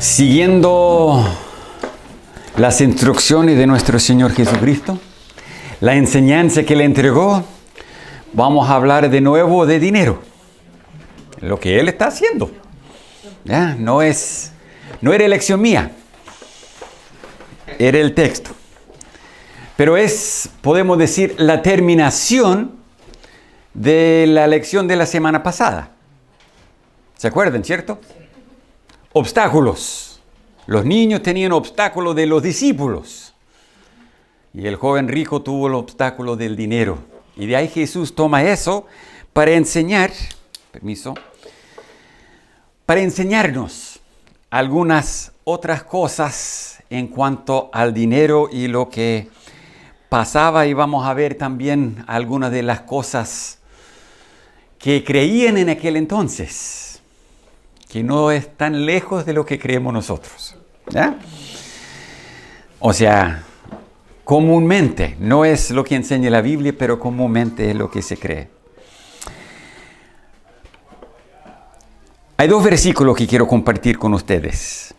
Siguiendo las instrucciones de nuestro Señor Jesucristo, la enseñanza que le entregó, vamos a hablar de nuevo de dinero. Lo que Él está haciendo. ¿Ya? No era elección mía. Era el texto. Pero es, podemos decir, la terminación de la lección de la semana pasada. ¿Se acuerdan, cierto? Obstáculos. Los niños tenían obstáculos de los discípulos. Y el joven rico tuvo el obstáculo del dinero. Y de ahí Jesús toma eso para enseñar, para enseñarnos algunas otras cosas en cuanto al dinero y lo que pasaba. Y vamos a ver también algunas de las cosas que creían en aquel entonces, que no es tan lejos de lo que creemos nosotros. ¿Ya? O sea, comúnmente, no es lo que enseña la Biblia, pero comúnmente es lo que se cree. Hay dos versículos que quiero compartir con ustedes.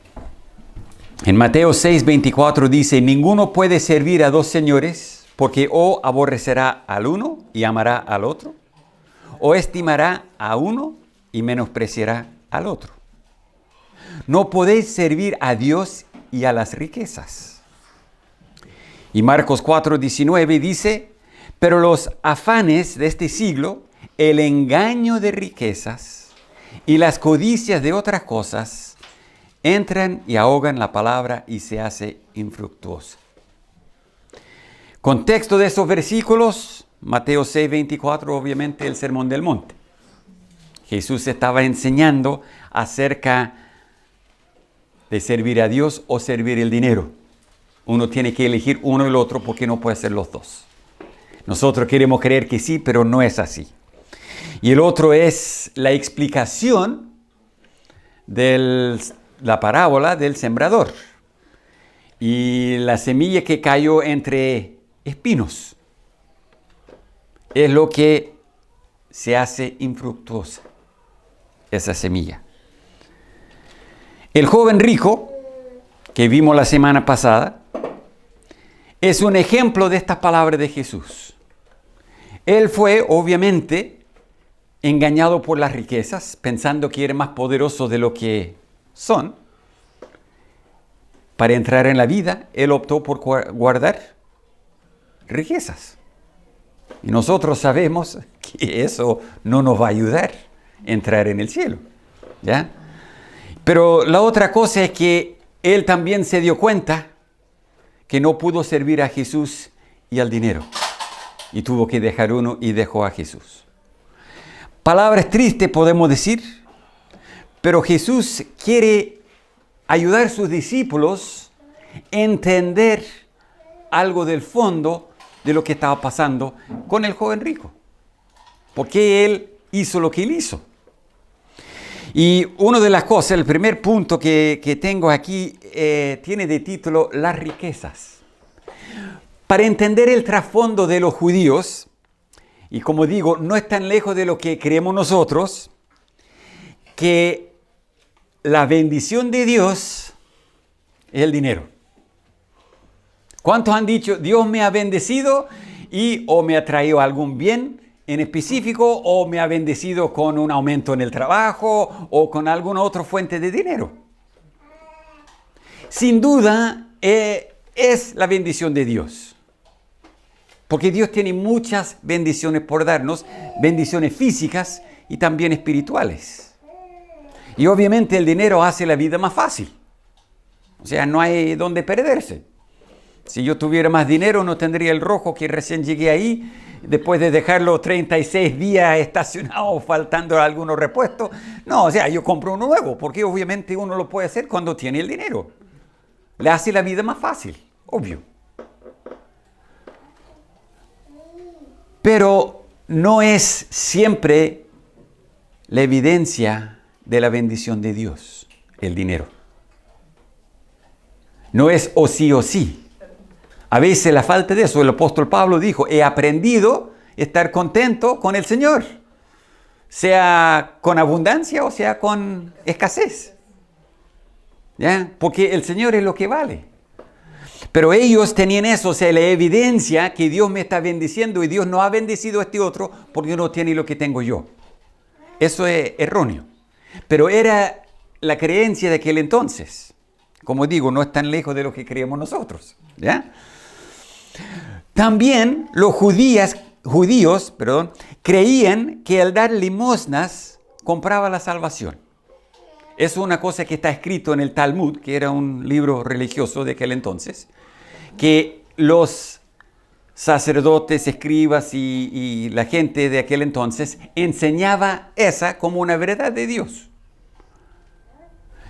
En Mateo 6:24 dice: ninguno puede servir a dos señores, porque o aborrecerá al uno y amará al otro, o estimará a uno y menospreciará al otro. No podéis servir a Dios y a las riquezas. Y Marcos 4:19 dice: pero los afanes de este siglo, el engaño de riquezas y las codicias de otras cosas, entran y ahogan la palabra y se hace infructuosa. Contexto de esos versículos: Mateo 6:24, obviamente el Sermón del Monte. Jesús estaba enseñando acerca de servir a Dios o servir el dinero. Uno tiene que elegir uno y el otro porque no puede ser los dos. Nosotros queremos creer que sí, pero no es así. Y el otro es la explicación de la parábola del sembrador y la semilla que cayó entre espinos. Es lo que se hace infructuosa, esa semilla. El joven rico, que vimos la semana pasada, es un ejemplo de estas palabras de Jesús. Él fue, obviamente, engañado por las riquezas, pensando que era más poderoso de lo que son. Para entrar en la vida, él optó por guardar riquezas. Y nosotros sabemos que eso no nos va a ayudar a entrar en el cielo. ¿Ya? Pero la otra cosa es que él también se dio cuenta que no pudo servir a Jesús y al dinero. Y tuvo que dejar uno y dejó a Jesús. Palabras tristes podemos decir, pero Jesús quiere ayudar a sus discípulos a entender algo del fondo de lo que estaba pasando con el joven rico. ¿Por qué él hizo lo que él hizo? Y una de las cosas, el primer punto que tengo aquí, tiene de título las riquezas. Para entender el trasfondo de los judíos, y como digo, no es tan lejos de lo que creemos nosotros, que la bendición de Dios es el dinero. ¿Cuántos han dicho: Dios me ha bendecido y o me ha traído algún bien en específico, o me ha bendecido con un aumento en el trabajo, o con alguna otra fuente de dinero? Sin duda, es la bendición de Dios. Porque Dios tiene muchas bendiciones por darnos, bendiciones físicas y también espirituales. Y obviamente el dinero hace la vida más fácil. O sea, no hay donde perderse. Si yo tuviera más dinero, no tendría el rojo que recién llegué ahí, después de dejarlo 36 días estacionado, faltando algunos repuestos. No, o sea, yo compro uno nuevo, porque obviamente uno lo puede hacer cuando tiene el dinero. Le hace la vida más fácil, obvio. Pero no es siempre la evidencia de la bendición de Dios, el dinero. No es o sí o sí. A veces la falta de eso, el apóstol Pablo dijo: he aprendido a estar contento con el Señor, sea con abundancia o sea con escasez. ¿Ya? Porque el Señor es lo que vale. Pero ellos tenían eso, o sea, la evidencia que Dios me está bendiciendo y Dios no ha bendecido a este otro porque no tiene lo que tengo yo. Eso es erróneo. Pero era la creencia de aquel entonces. Como digo, no es tan lejos de lo que creemos nosotros. ¿Ya? También los judíos, creían que al dar limosnas compraba la salvación. Es una cosa que está escrito en el Talmud, que era un libro religioso de aquel entonces, que los sacerdotes, escribas y la gente de aquel entonces enseñaba esa como una verdad de Dios.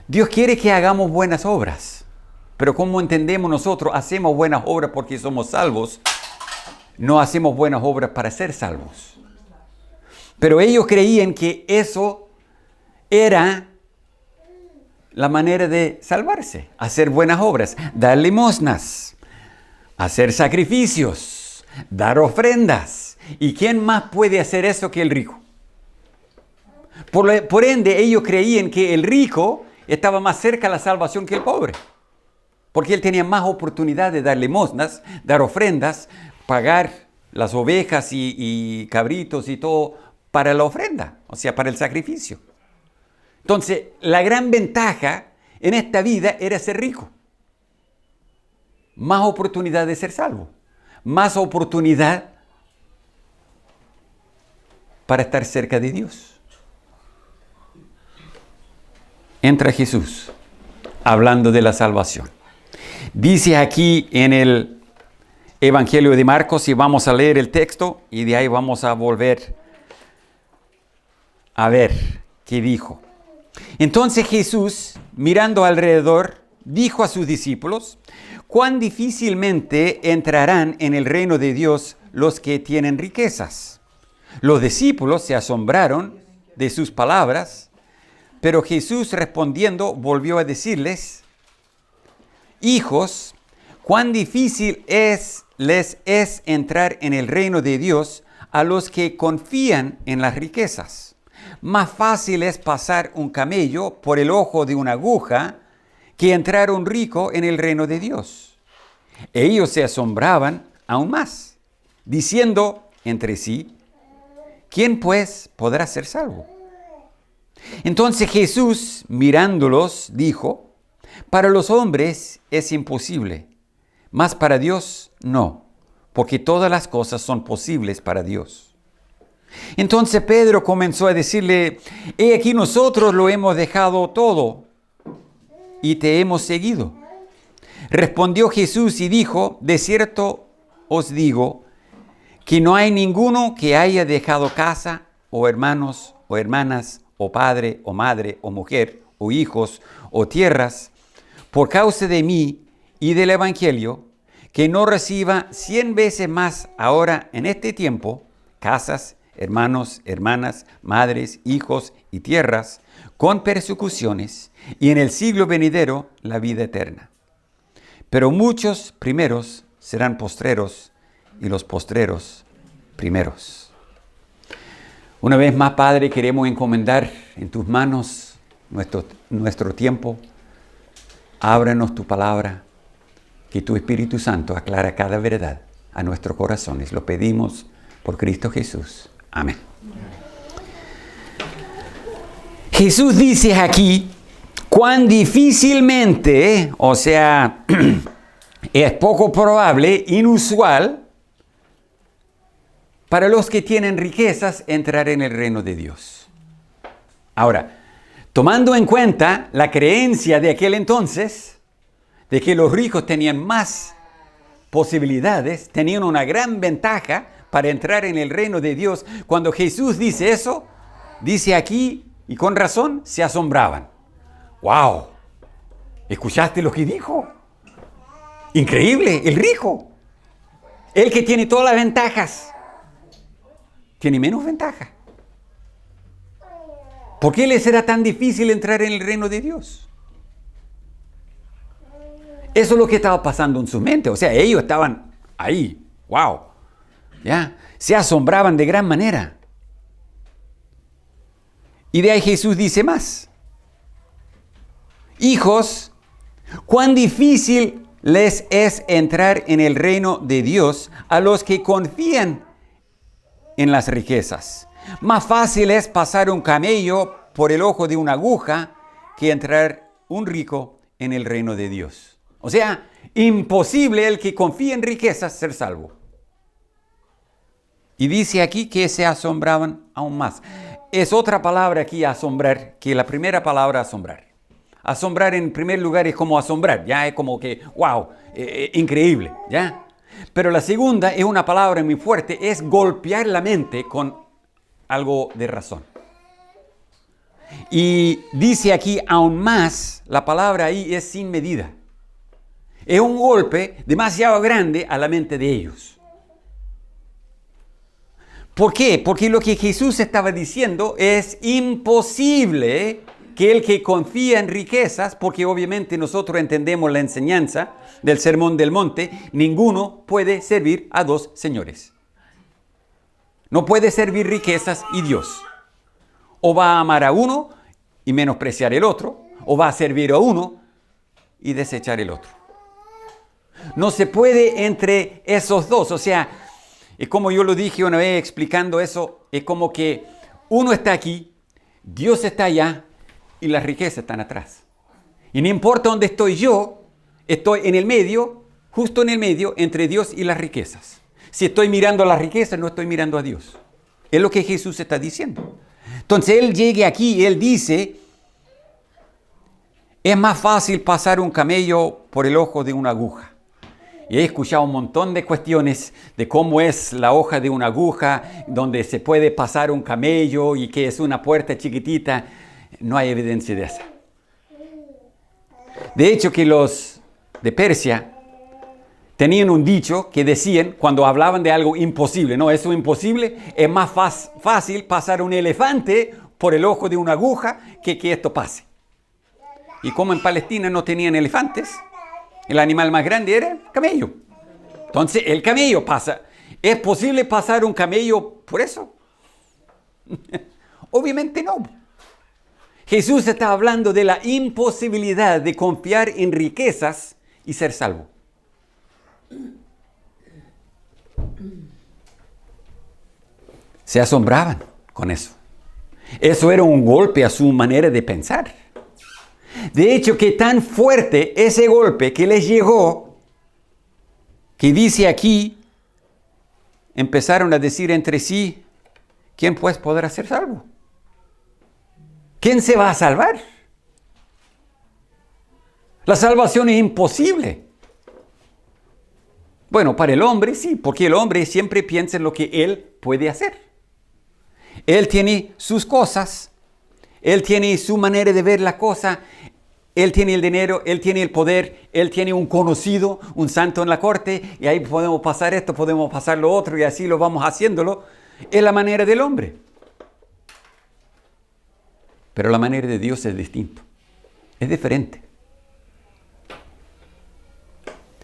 Dios quiere que hagamos buenas obras, pero como entendemos nosotros, hacemos buenas obras porque somos salvos, no hacemos buenas obras para ser salvos. Pero ellos creían que eso era la manera de salvarse, hacer buenas obras, dar limosnas, hacer sacrificios, dar ofrendas. ¿Y quién más puede hacer eso que el rico? Por ende, ellos creían que el rico estaba más cerca de la salvación que el pobre, porque él tenía más oportunidad de dar limosnas, dar ofrendas, pagar las ovejas y cabritos y todo para la ofrenda, o sea, para el sacrificio. Entonces, la gran ventaja en esta vida era ser rico. Más oportunidad de ser salvo. Más oportunidad para estar cerca de Dios. Entra Jesús hablando de la salvación. Dice aquí en el Evangelio de Marcos, y vamos a leer el texto y de ahí vamos a volver a ver qué dijo. Entonces Jesús, mirando alrededor, dijo a sus discípulos: «Cuán difícilmente entrarán en el reino de Dios los que tienen riquezas». Los discípulos se asombraron de sus palabras, pero Jesús respondiendo volvió a decirles: «Hijos, cuán difícil les es entrar en el reino de Dios a los que confían en las riquezas. Más fácil es pasar un camello por el ojo de una aguja que entrar un rico en el reino de Dios». Ellos se asombraban aún más, diciendo entre sí: «¿Quién pues podrá ser salvo?». Entonces Jesús, mirándolos, dijo: «Para los hombres es imposible, mas para Dios no, porque todas las cosas son posibles para Dios». Entonces Pedro comenzó a decirle: «He aquí nosotros lo hemos dejado todo y te hemos seguido». Respondió Jesús y dijo: «De cierto os digo que no hay ninguno que haya dejado casa o hermanos o hermanas o padre o madre o mujer o hijos o tierras por causa de mí y del Evangelio, que no reciba 100 veces más ahora en este tiempo casas, hermanos, hermanas, madres, hijos y tierras, con persecuciones, y en el siglo venidero la vida eterna. Pero muchos primeros serán postreros, y los postreros primeros». Una vez más, Padre, queremos encomendar en tus manos nuestro tiempo. Ábranos tu palabra, que tu Espíritu Santo aclara cada verdad a nuestros corazones. Lo pedimos por Cristo Jesús. Amén. Jesús dice aquí cuán difícilmente, o sea, es poco probable, inusual, para los que tienen riquezas entrar en el reino de Dios. Ahora, tomando en cuenta la creencia de aquel entonces, de que los ricos tenían más posibilidades, tenían una gran ventaja para entrar en el reino de Dios, cuando Jesús dice eso, dice aquí, y con razón, se asombraban. ¡Wow! ¿Escuchaste lo que dijo? Increíble, el rico. El que tiene todas las ventajas, tiene menos ventaja. ¿Por qué les era tan difícil entrar en el reino de Dios? Eso es lo que estaba pasando en su mente. O sea, ellos estaban ahí. ¡Wow! ¿Ya? Se asombraban de gran manera. Y de ahí Jesús dice más: «Hijos, cuán difícil les es entrar en el reino de Dios a los que confían en las riquezas. Más fácil es pasar un camello por el ojo de una aguja que entrar un rico en el reino de Dios. O sea, imposible el que confía en riquezas ser salvo. Y dice aquí que se asombraban aún más. Es otra palabra aquí, asombrar, que la primera palabra, asombrar. Asombrar en primer lugar es como asombrar, ya es como que, wow, increíble, ya. Pero la segunda es una palabra muy fuerte, es golpear la mente con algo de razón. Y dice aquí aún más, la palabra ahí es sin medida. Es un golpe demasiado grande a la mente de ellos. ¿Por qué? Porque lo que Jesús estaba diciendo es imposible que el que confía en riquezas, porque obviamente nosotros entendemos la enseñanza del Sermón del Monte, ninguno puede servir a dos señores. No puede servir riquezas y Dios. O va a amar a uno y menospreciar el otro, o va a servir a uno y desechar el otro. No se puede entre esos dos, o sea, es como yo lo dije una vez explicando eso, es como que uno está aquí, Dios está allá y las riquezas están atrás. Y no importa dónde estoy yo, estoy en el medio, justo en el medio, entre Dios y las riquezas. Si estoy mirando a las riquezas, no estoy mirando a Dios. Es lo que Jesús está diciendo. Entonces Él llega aquí y Él dice, es más fácil pasar un camello por el ojo de una aguja. Y he escuchado un montón de cuestiones de cómo es la hoja de una aguja, donde se puede pasar un camello y que es una puerta chiquitita. No hay evidencia de eso. De hecho, que los de Persia tenían un dicho que decían, cuando hablaban de algo imposible, no, eso imposible, es más fácil pasar un elefante por el ojo de una aguja que esto pase. Y como en Palestina no tenían elefantes, el animal más grande era el camello. Entonces el camello pasa. ¿Es posible pasar un camello por eso? Obviamente no. Jesús está hablando de la imposibilidad de confiar en riquezas y ser salvo. Se asombraban con eso. Eso era un golpe a su manera de pensar. De hecho, que tan fuerte ese golpe que les llegó, que dice aquí, empezaron a decir entre sí, ¿quién pues podrá ser salvo? ¿Quién se va a salvar? La salvación es imposible. Bueno, para el hombre sí, porque el hombre siempre piensa en lo que él puede hacer. Él tiene sus cosas, él tiene su manera de ver la cosa, él tiene el dinero, él tiene el poder, él tiene un conocido, un santo en la corte, y ahí podemos pasar esto, podemos pasar lo otro, y así lo vamos haciéndolo. Es la manera del hombre. Pero la manera de Dios es distinta, es diferente.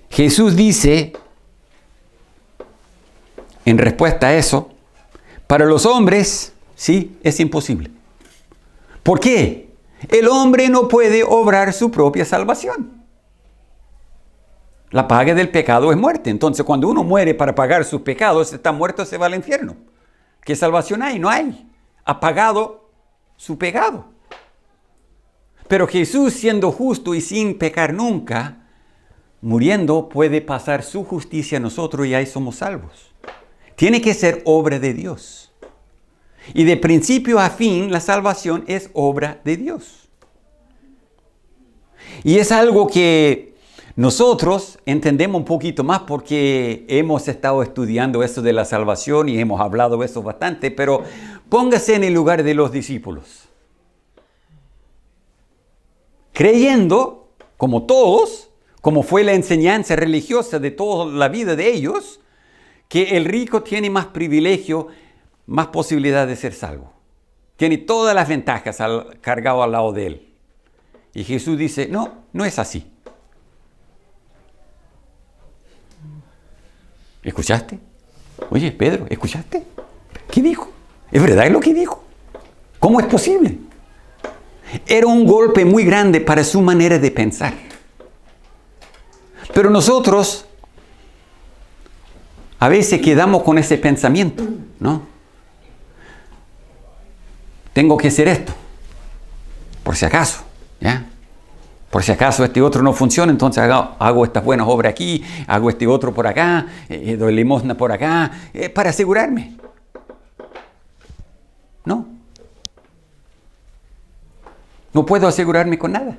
Jesús dice, en respuesta a eso, para los hombres, sí, es imposible. ¿Por qué? El hombre no puede obrar su propia salvación. La paga del pecado es muerte. Entonces, cuando uno muere para pagar sus pecados, está muerto, se va al infierno. ¿Qué salvación hay? No hay. Ha pagado su pecado. Pero Jesús, siendo justo y sin pecar nunca, muriendo, puede pasar su justicia a nosotros y ahí somos salvos. Tiene que ser obra de Dios. Y de principio a fin, la salvación es obra de Dios. Y es algo que nosotros entendemos un poquito más porque hemos estado estudiando eso de la salvación y hemos hablado de eso bastante, pero póngase en el lugar de los discípulos. Creyendo, como todos, como fue la enseñanza religiosa de toda la vida de ellos, que el rico tiene más privilegio, más posibilidad de ser salvo. Tiene todas las ventajas cargado al lado de él. Y Jesús dice, no, no es así. ¿Escuchaste? Oye, Pedro, ¿escuchaste? ¿Qué dijo? ¿Es verdad lo que dijo? ¿Cómo es posible? Era un golpe muy grande para su manera de pensar. Pero nosotros a veces quedamos con ese pensamiento, ¿no? Tengo que hacer esto, por si acaso, ¿ya? Por si acaso este otro no funciona, entonces hago estas buenas obras aquí, hago este otro por acá, doy limosna por acá, para asegurarme. No. No puedo asegurarme con nada.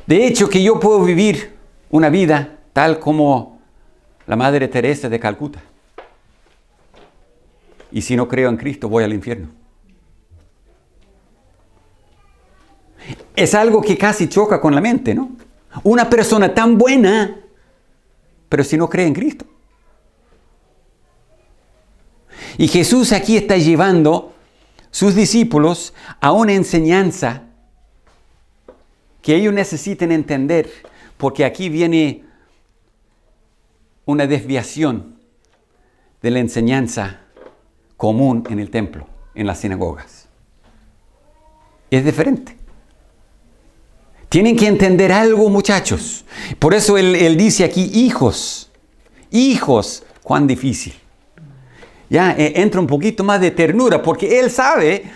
De hecho, que yo puedo vivir una vida tal como la Madre Teresa de Calcuta. Y si no creo en Cristo, voy al infierno. Es algo que casi choca con la mente, ¿no? Una persona tan buena, pero si no cree en Cristo. Y Jesús aquí está llevando sus discípulos a una enseñanza que ellos necesiten entender, porque aquí viene una desviación de la enseñanza común en el templo, en las sinagogas. Es diferente. Tienen que entender algo, muchachos. Por eso él dice aquí, hijos, cuán difícil. Ya entra un poquito más de ternura, porque él sabe,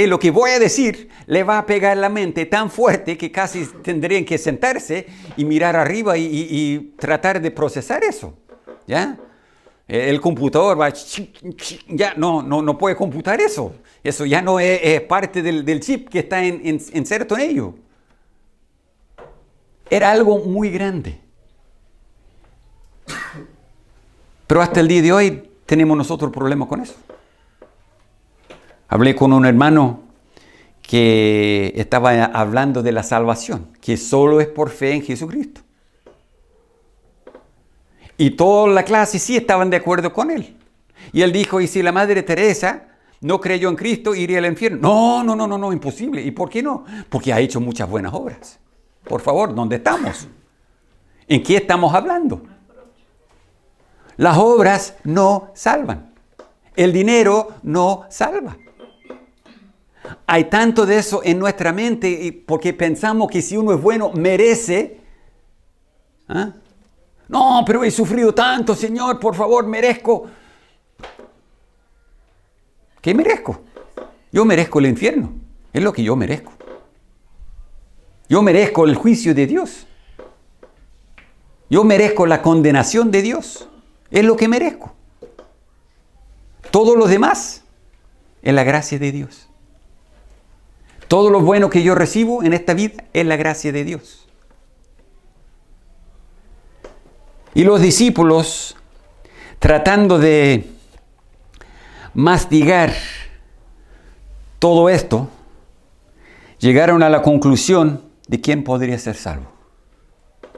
lo que voy a decir, le va a pegar la mente tan fuerte que casi tendrían que sentarse y mirar arriba y tratar de procesar eso. ¿Ya? El computador va, ya no puede computar eso. Eso ya no es parte del chip que está inserto en ello. Era algo muy grande. Pero hasta el día de hoy tenemos nosotros problemas con eso. Hablé con un hermano que estaba hablando de la salvación, que solo es por fe en Jesucristo. Y toda la clase sí estaban de acuerdo con él. Y él dijo, ¿y si la Madre Teresa no creyó en Cristo, iría al infierno? No, imposible. ¿Y por qué no? Porque ha hecho muchas buenas obras. Por favor, ¿dónde estamos? ¿En qué estamos hablando? Las obras no salvan. El dinero no salva. Hay tanto de eso en nuestra mente porque pensamos que si uno es bueno, merece. ¿Ah? No, pero he sufrido tanto, Señor, por favor, merezco. ¿Qué merezco? Yo merezco el infierno. Es lo que yo merezco. Yo merezco el juicio de Dios. Yo merezco la condenación de Dios. Es lo que merezco. Todo lo demás es la gracia de Dios. Todo lo bueno que yo recibo en esta vida es la gracia de Dios. Y los discípulos, tratando de mastigar todo esto, llegaron a la conclusión de quién podría ser salvo.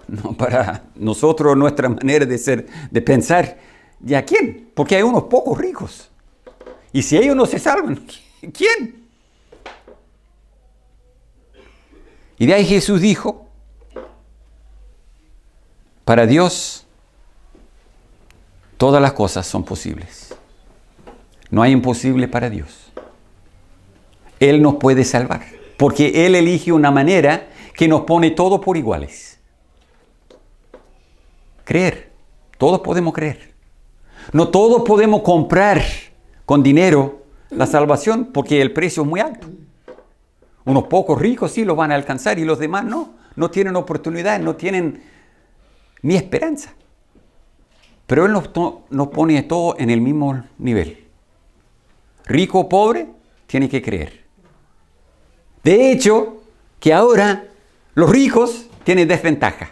No, para nosotros, nuestra manera de pensar, ¿y a quién? Porque hay unos pocos ricos. Y si ellos no se salvan, ¿quién? Y de ahí Jesús dijo, para Dios todas las cosas son posibles. No hay imposible para Dios. Él nos puede salvar, porque Él elige una manera que nos pone todo por iguales. Creer. Todos podemos creer. No todos podemos comprar con dinero la salvación porque el precio es muy alto. Unos pocos ricos sí lo van a alcanzar y los demás no. No tienen oportunidad, no tienen ni esperanza. Pero Él nos pone todo en el mismo nivel. Rico o pobre, tiene que creer. De hecho, que ahora los ricos tienen desventaja.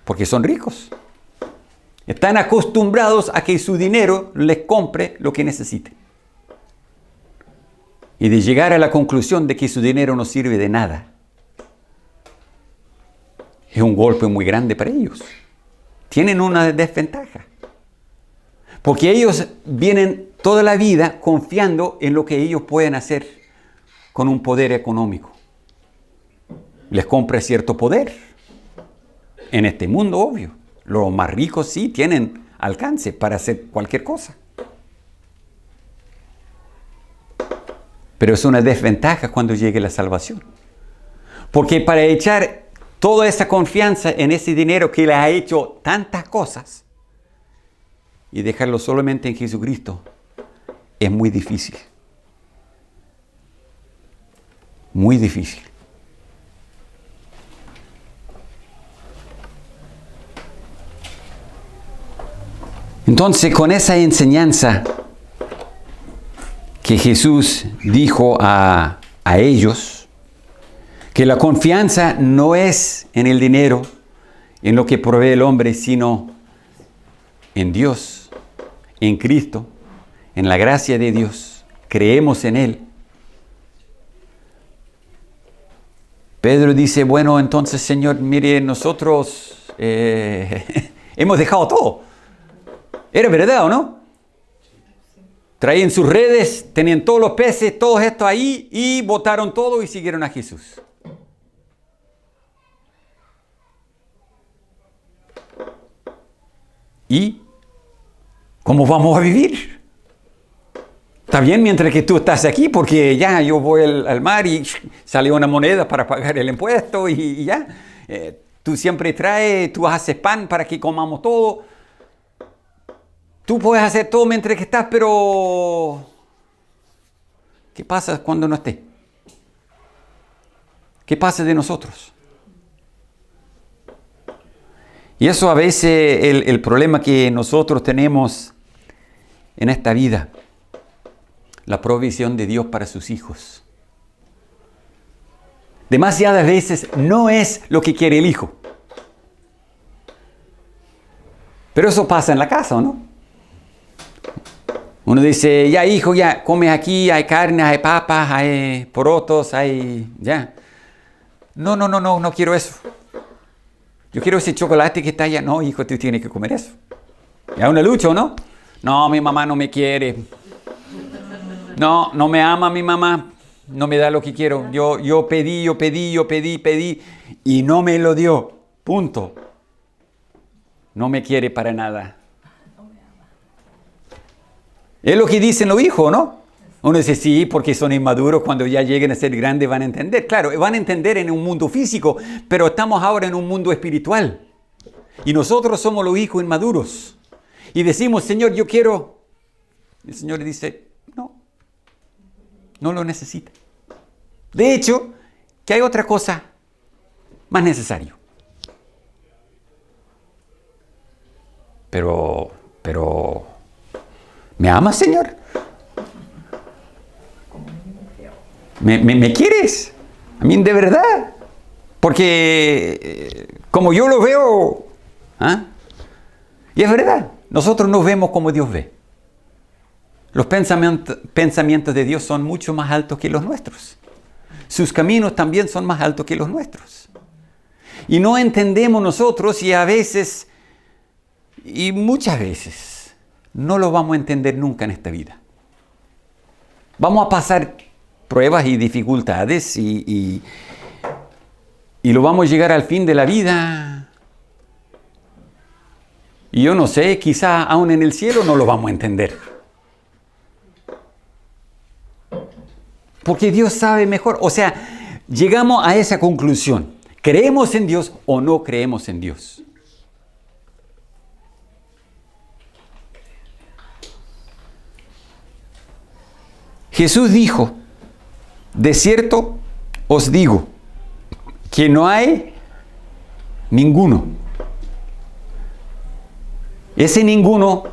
Porque son ricos. Están acostumbrados a que su dinero les compre lo que necesiten. Y de llegar a la conclusión de que su dinero no sirve de nada, es un golpe muy grande para ellos. Tienen una desventaja. Porque ellos vienen toda la vida confiando en lo que ellos pueden hacer con un poder económico. Les compra cierto poder. En este mundo, obvio. Los más ricos sí tienen alcance para hacer cualquier cosa. Pero es una desventaja cuando llegue la salvación. Porque para echar toda esa confianza en ese dinero que le ha hecho tantas cosas y dejarlo solamente en Jesucristo es muy difícil. Muy difícil. Entonces, con esa enseñanza que Jesús dijo a ellos, que la confianza no es en el dinero, en lo que provee el hombre, sino en Dios, en Cristo, en la gracia de Dios. Creemos en Él. Pedro dice, bueno, entonces, Señor, mire, nosotros hemos dejado todo. ¿Era verdad o no? Traían sus redes, tenían todos los peces, todo esto ahí, y botaron todo y siguieron a Jesús. ¿Y cómo vamos a vivir? Está bien mientras que tú estás aquí, porque ya yo voy al mar y salió una moneda para pagar el impuesto y ya. Tú siempre traes, tú haces pan para que comamos todo. Tú puedes hacer todo mientras que estás, pero ¿qué pasa cuando no esté? ¿Qué pasa de nosotros? Y eso a veces el problema que nosotros tenemos en esta vida, la provisión de Dios para sus hijos. Demasiadas veces no es lo que quiere el hijo. Pero eso pasa en la casa, ¿no? Uno dice, ya hijo, ya comes aquí, hay carne, hay papas, hay porotos, hay... ya. No quiero eso. Yo quiero ese chocolate que está allá. No, hijo, tú tienes que comer eso. ¿Es una lucha o no? No, mi mamá no me quiere. No me ama mi mamá. No me da lo que quiero. Yo pedí y no me lo dio. Punto. No me quiere para nada. Es lo que dicen los hijos, ¿no? Uno dice, sí, porque son inmaduros, cuando ya lleguen a ser grandes van a entender. Claro, van a entender en un mundo físico, pero estamos ahora en un mundo espiritual. Y nosotros somos los hijos inmaduros. Y decimos, Señor, yo quiero. El Señor dice, no lo necesita. De hecho, que hay otra cosa más necesaria. Pero, ¿me amas, Señor? ¿Me quieres? A mí, de verdad. Porque como yo lo veo, y es verdad, nosotros nos vemos como Dios ve. Los pensamientos de Dios son mucho más altos que los nuestros. Sus caminos también son más altos que los nuestros. Y no entendemos nosotros, y a veces, y muchas veces, no lo vamos a entender nunca en esta vida. Vamos a pasar pruebas y dificultades y lo vamos a llegar al fin de la vida. Y yo no sé, quizá aún en el cielo no lo vamos a entender. Porque Dios sabe mejor. O sea, llegamos a esa conclusión. ¿Creemos en Dios o no creemos en Dios? Jesús dijo, de cierto os digo, que no hay ninguno. Ese ninguno,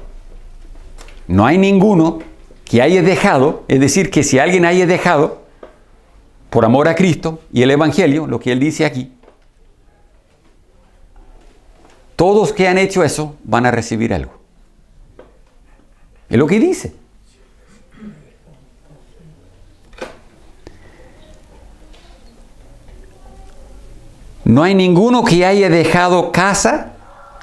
no hay ninguno que haya dejado, es decir, que si alguien haya dejado, por amor a Cristo y el Evangelio, lo que Él dice aquí, todos que han hecho eso van a recibir algo. Es lo que dice. No hay ninguno que haya dejado casa,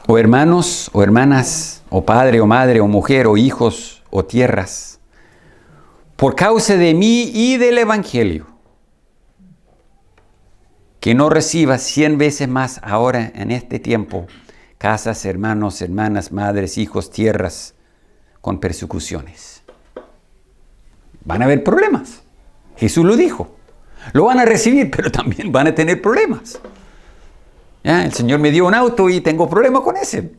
o hermanos, o hermanas, o padre, o madre, o mujer, o hijos, o tierras, por causa de mí y del Evangelio, que no reciba 100 veces más ahora en este tiempo, casas, hermanos, hermanas, madres, hijos, tierras, con persecuciones. Van a haber problemas. Jesús lo dijo. Lo van a recibir, pero también van a tener problemas. ¿Ya? El Señor me dio un auto y tengo problemas con ese.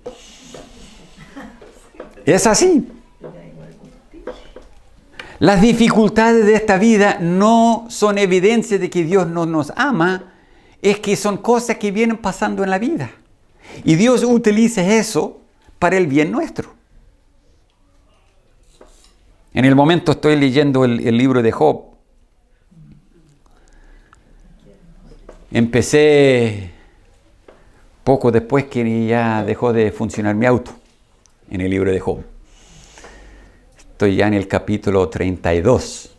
Es así. Las dificultades de esta vida no son evidencia de que Dios no nos ama, es que son cosas que vienen pasando en la vida. Y Dios utiliza eso para el bien nuestro. En el momento estoy leyendo el libro de Job. Empecé poco después que ya dejó de funcionar mi auto, en el libro de Job. Estoy ya en el capítulo 32.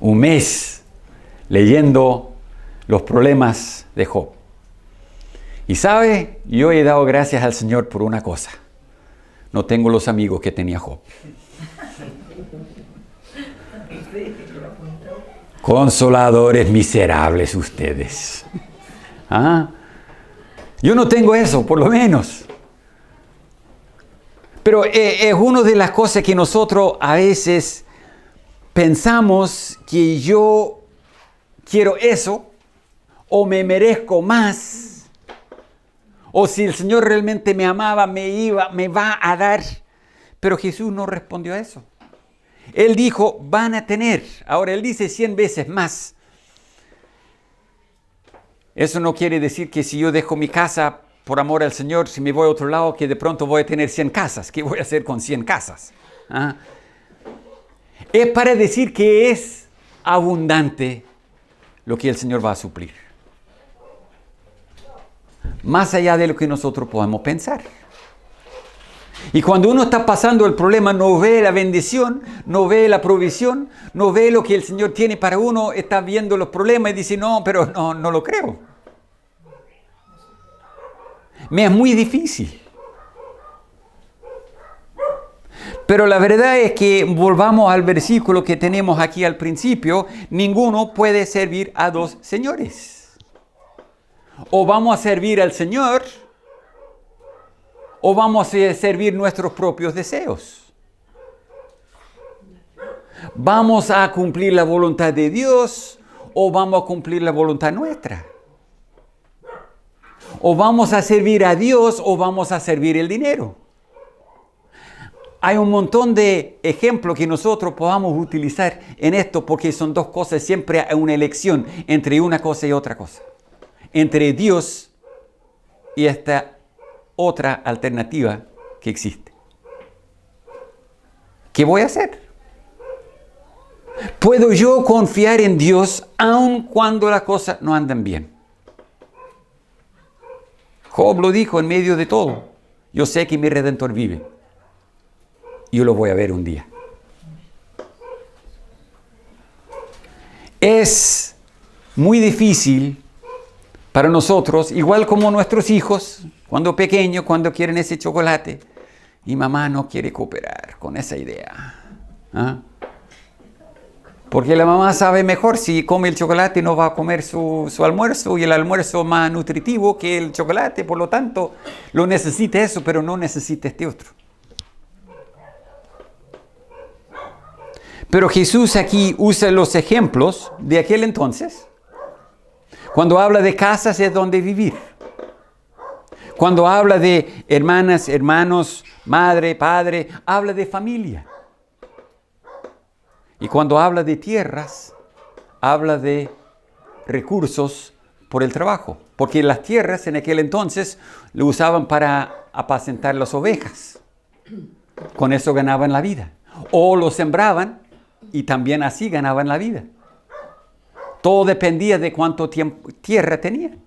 Un mes leyendo los problemas de Job. Y sabe, yo he dado gracias al Señor por una cosa. No tengo los amigos que tenía Job. Consoladores miserables ustedes. ¿Ah? Yo no tengo eso, por lo menos. Pero es una de las cosas que nosotros a veces pensamos que yo quiero eso, o me merezco más, o si el Señor realmente me amaba, me va a dar. Pero Jesús no respondió a eso. Él dijo, van a tener. Ahora, Él dice 100 veces más. Eso no quiere decir que si yo dejo mi casa por amor al Señor, si me voy a otro lado, que de pronto voy a tener 100 casas. ¿Qué voy a hacer con 100 casas? ¿Ah? Es para decir que es abundante lo que el Señor va a suplir. Más allá de lo que nosotros podamos pensar. Y cuando uno está pasando el problema, no ve la bendición, no ve la provisión, no ve lo que el Señor tiene para uno, está viendo los problemas y dice, no, pero no lo creo. Me es muy difícil. Pero la verdad es que volvamos al versículo que tenemos aquí al principio, ninguno puede servir a dos señores. O vamos a servir al Señor, o vamos a servir nuestros propios deseos. ¿Vamos a cumplir la voluntad de Dios o vamos a cumplir la voluntad nuestra? ¿O vamos a servir a Dios o vamos a servir el dinero? Hay un montón de ejemplos que nosotros podamos utilizar en esto porque son dos cosas, siempre hay una elección entre una cosa y otra cosa. Entre Dios y esta otra alternativa que existe. ¿Qué voy a hacer? ¿Puedo yo confiar en Dios aun cuando las cosas no andan bien? Job lo dijo en medio de todo. Yo sé que mi Redentor vive. Yo lo voy a ver un día. Es muy difícil para nosotros, igual como nuestros hijos, cuando pequeños, cuando quieren ese chocolate, y mamá no quiere cooperar con esa idea. ¿Ah? Porque la mamá sabe mejor, si come el chocolate no va a comer su almuerzo, y el almuerzo más nutritivo que el chocolate, por lo tanto, lo necesita eso, pero no necesita este otro. Pero Jesús aquí usa los ejemplos de aquel entonces. Cuando habla de casas es donde vivir. Cuando habla de hermanas, hermanos, madre, padre, habla de familia. Y cuando habla de tierras, habla de recursos por el trabajo. Porque las tierras en aquel entonces lo usaban para apacentar las ovejas. Con eso ganaban la vida. O lo sembraban y también así ganaban la vida. Todo dependía de cuánto tierra tenían.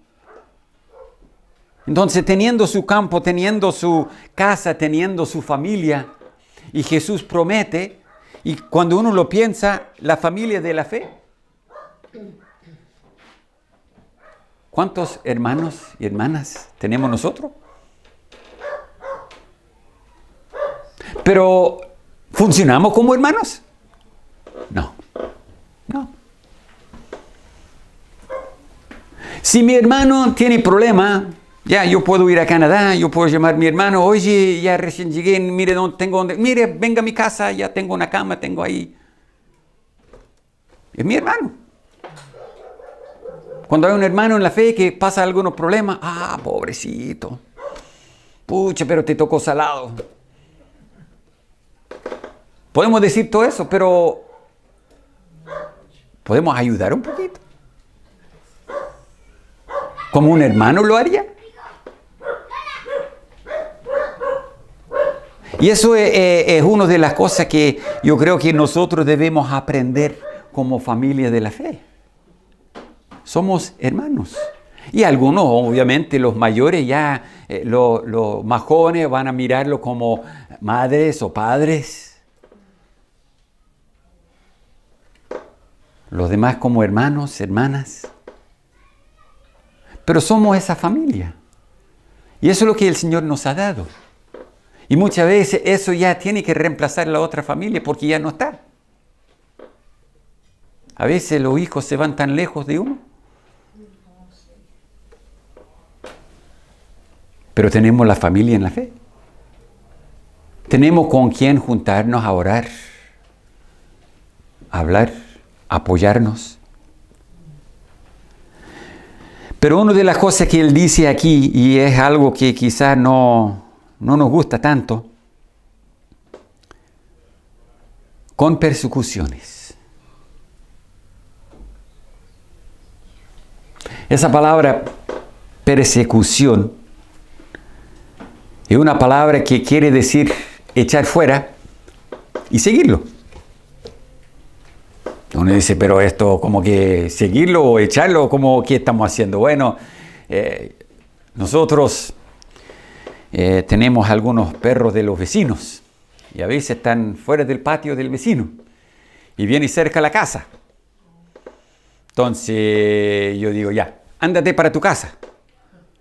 Entonces, teniendo su campo, teniendo su casa, teniendo su familia, y Jesús promete, y cuando uno lo piensa, la familia de la fe. ¿Cuántos hermanos y hermanas tenemos nosotros? Pero, ¿funcionamos como hermanos? No. Si mi hermano tiene problema, ya yo puedo ir a Canadá, yo puedo llamar a mi hermano, oye, ya recién llegué, mire mire, venga a mi casa, ya tengo una cama, tengo ahí. Es mi hermano. Cuando hay un hermano en la fe que pasa algunos problemas, pobrecito. Pucha, pero te tocó salado. Podemos decir todo eso, pero podemos ayudar un poquito. ¿Como un hermano lo haría? Y eso es una de las cosas que yo creo que nosotros debemos aprender como familia de la fe. Somos hermanos. Y algunos, obviamente, los mayores ya, los más jóvenes van a mirarlo como madres o padres. Los demás como hermanos, hermanas. Pero somos esa familia. Y eso es lo que el Señor nos ha dado. Y muchas veces eso ya tiene que reemplazar la otra familia porque ya no está. A veces los hijos se van tan lejos de uno. Pero tenemos la familia en la fe. Tenemos con quien juntarnos a orar, a hablar, a apoyarnos. Pero una de las cosas que él dice aquí, y es algo que quizás no nos gusta tanto, con persecuciones. Esa palabra persecución es una palabra que quiere decir echar fuera y seguirlo. Uno dice, pero esto como que seguirlo o echarlo, como que estamos haciendo. Bueno, nosotros tenemos algunos perros de los vecinos y a veces están fuera del patio del vecino y vienen cerca a la casa. Entonces yo digo, ya, ándate para tu casa.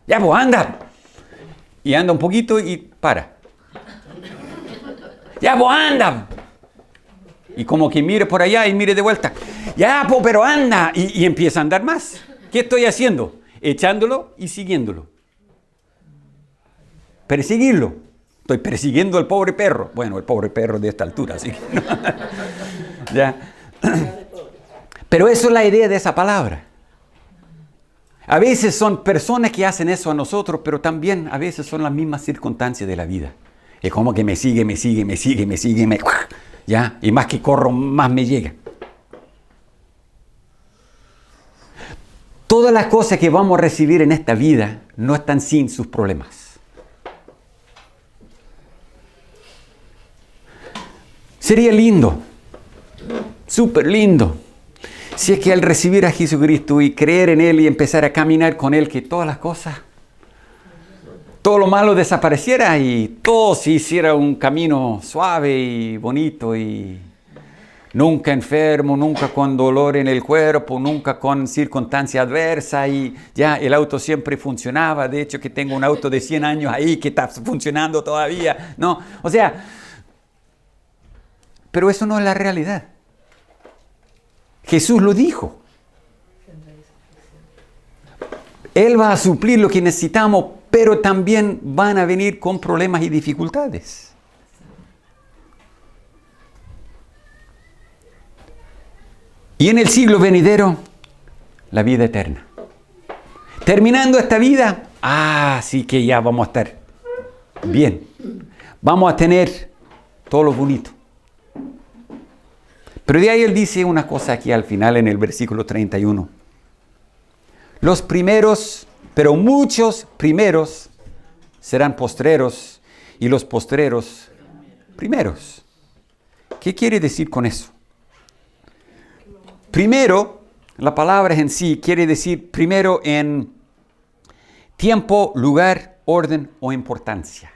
Ya, pues anda. Y anda un poquito y para. Ya, pues anda. Y como que mire por allá y mire de vuelta. Ya, pues, pero anda. Y empieza a andar más. ¿Qué estoy haciendo? Echándolo y siguiéndolo. Perseguirlo. Estoy persiguiendo al pobre perro. Bueno, el pobre perro de esta altura, así que no. Ya. Pero eso es la idea de esa palabra. A veces son personas que hacen eso a nosotros, pero también a veces son las mismas circunstancias de la vida. Es como que me sigue, ¿ya? Y más que corro, más me llega. Todas las cosas que vamos a recibir en esta vida no están sin sus problemas. Sería lindo, súper lindo, si es que al recibir a Jesucristo y creer en Él y empezar a caminar con Él, que todas las cosas, todo lo malo desapareciera y todo se hiciera un camino suave y bonito y nunca enfermo, nunca con dolor en el cuerpo, nunca con circunstancia adversa y ya el auto siempre funcionaba. De hecho, que tengo un auto de 100 años ahí que está funcionando todavía. No, o sea, pero eso no es la realidad. Jesús lo dijo. Él va a suplir lo que necesitamos, pero también van a venir con problemas y dificultades. Y en el siglo venidero, la vida eterna. Terminando esta vida, sí que ya vamos a estar bien. Vamos a tener todo lo bonito. Pero de ahí él dice una cosa aquí al final en el versículo 31. Los primeros, pero muchos primeros serán postreros y los postreros primeros. ¿Qué quiere decir con eso? Primero, la palabra en sí quiere decir primero en tiempo, lugar, orden o importancia.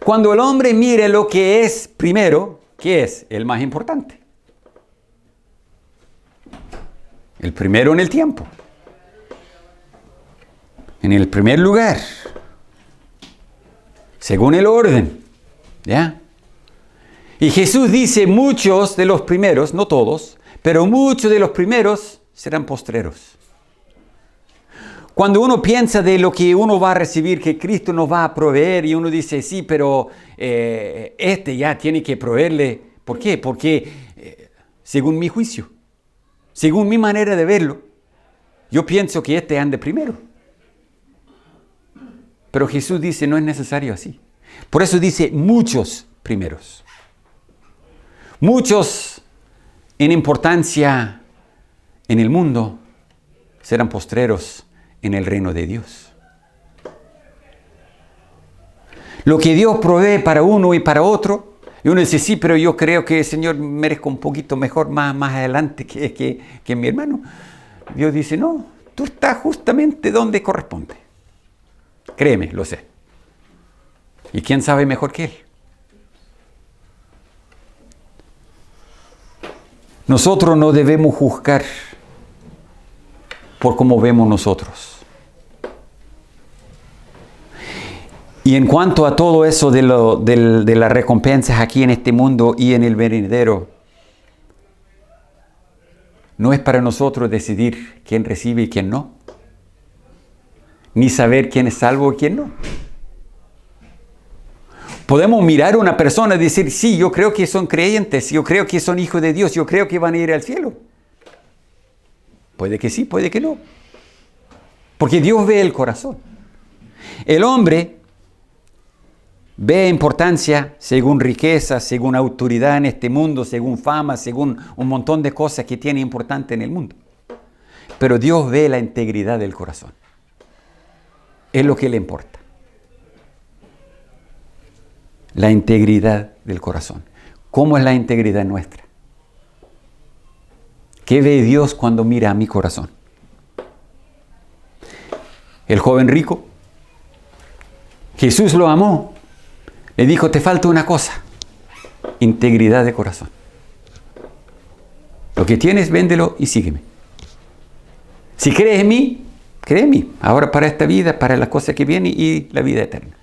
Cuando el hombre mire lo que es primero, ¿qué es? El más importante. El primero en el tiempo. En el primer lugar. Según el orden. ¿Ya? Y Jesús dice, muchos de los primeros, no todos, pero muchos de los primeros serán postreros. Cuando uno piensa de lo que uno va a recibir, que Cristo nos va a proveer, y uno dice, sí, pero ya tiene que proveerle. ¿Por qué? Porque según mi juicio, según mi manera de verlo. Yo pienso que este ande primero. Pero Jesús dice, no es necesario así. Por eso dice muchos primeros. Muchos en importancia en el mundo serán postreros en el reino de Dios. Lo que Dios provee para uno y para otro, y uno dice, sí, pero yo creo que el Señor merezca un poquito mejor más adelante que mi hermano. Dios dice, no, tú estás justamente donde corresponde. Créeme, lo sé. ¿Y quién sabe mejor que Él? Nosotros no debemos juzgar por cómo vemos nosotros. Y en cuanto a todo eso de las recompensas aquí en este mundo y en el venidero, no es para nosotros decidir quién recibe y quién no, ni saber quién es salvo y quién no. Podemos mirar a una persona y decir, sí, yo creo que son creyentes, yo creo que son hijos de Dios, yo creo que van a ir al cielo. Puede que sí, puede que no. Porque Dios ve el corazón. El hombre ve importancia según riqueza, según autoridad en este mundo, según fama, según un montón de cosas que tiene importante en el mundo. Pero Dios ve la integridad del corazón. Es lo que le importa. La integridad del corazón. ¿Cómo es la integridad nuestra? ¿Qué ve Dios cuando mira a mi corazón? El joven rico, Jesús lo amó. Le dijo, te falta una cosa, integridad de corazón. Lo que tienes, véndelo y sígueme. Si crees en mí, cree en mí. Ahora para esta vida, para las cosas que vienen y la vida eterna.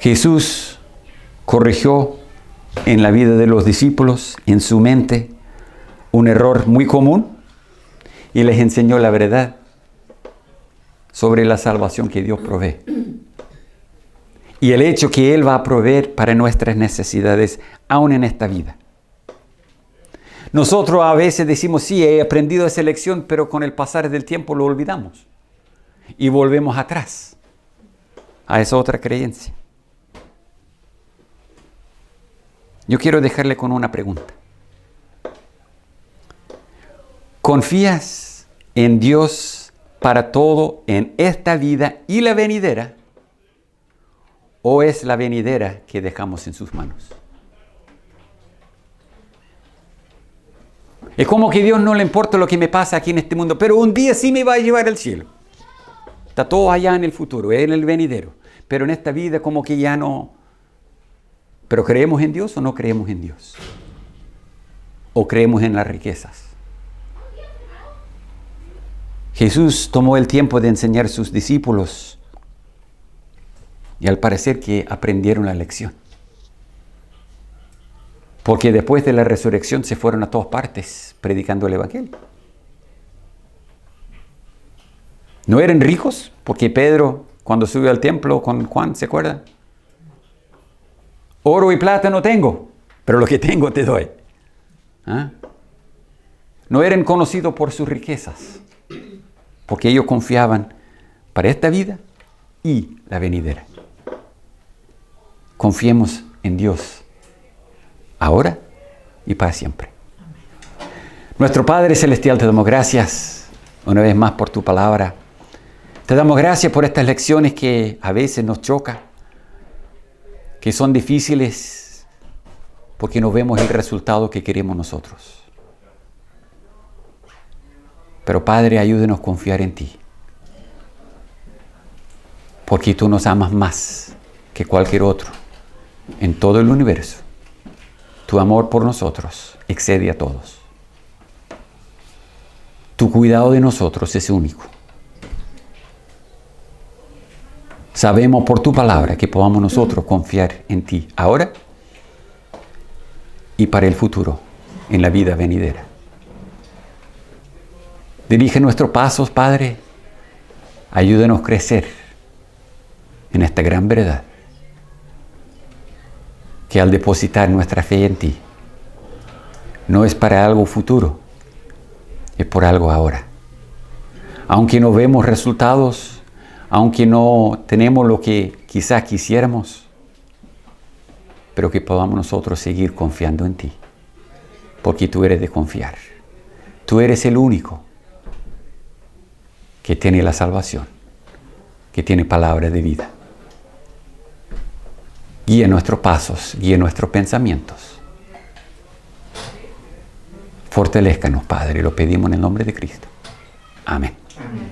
Jesús corrigió en la vida de los discípulos, en su mente, un error muy común y les enseñó la verdad sobre la salvación que Dios provee. Y el hecho que Él va a proveer para nuestras necesidades, aún en esta vida. Nosotros a veces decimos, sí, he aprendido esa lección, pero con el pasar del tiempo lo olvidamos. Y volvemos atrás a esa otra creencia. Yo quiero dejarle con una pregunta. ¿Confías en Dios para todo en esta vida y la venidera? ¿O es la venidera que dejamos en sus manos? Es como que a Dios no le importa lo que me pasa aquí en este mundo, pero un día sí me va a llevar al cielo. Está todo allá en el futuro, en el venidero. Pero en esta vida como que ya no. ¿Pero creemos en Dios o no creemos en Dios? ¿O creemos en las riquezas? Jesús tomó el tiempo de enseñar a sus discípulos y al parecer que aprendieron la lección. Porque después de la resurrección se fueron a todas partes predicando el Evangelio. ¿No eran ricos? Porque Pedro, cuando subió al templo con Juan, ¿se acuerdan? Oro y plata no tengo, pero lo que tengo te doy. ¿Ah? No eran conocidos por sus riquezas, porque ellos confiaban para esta vida y la venidera. Confiemos en Dios, ahora y para siempre. Nuestro Padre Celestial, te damos gracias una vez más por tu palabra. Te damos gracias por estas lecciones que a veces nos chocan, que son difíciles porque no vemos el resultado que queremos nosotros. Pero Padre, ayúdenos a confiar en ti, porque tú nos amas más que cualquier otro en todo el universo. Tu amor por nosotros excede a todos. Tu cuidado de nosotros es único. Sabemos por tu palabra que podamos nosotros confiar en ti ahora y para el futuro, en la vida venidera. Dirige nuestros pasos, Padre. Ayúdanos a crecer en esta gran verdad. que al depositar nuestra fe en ti, no es para algo futuro, es por algo ahora. Aunque no vemos resultados, aunque no tenemos lo que quizás quisiéramos, pero que podamos nosotros seguir confiando en ti, porque tú eres de confiar. Tú eres el único que tiene la salvación, que tiene palabra de vida. Guía nuestros pasos, guía nuestros pensamientos. Fortalezcanos, Padre, lo pedimos en el nombre de Cristo. Amén. Amén.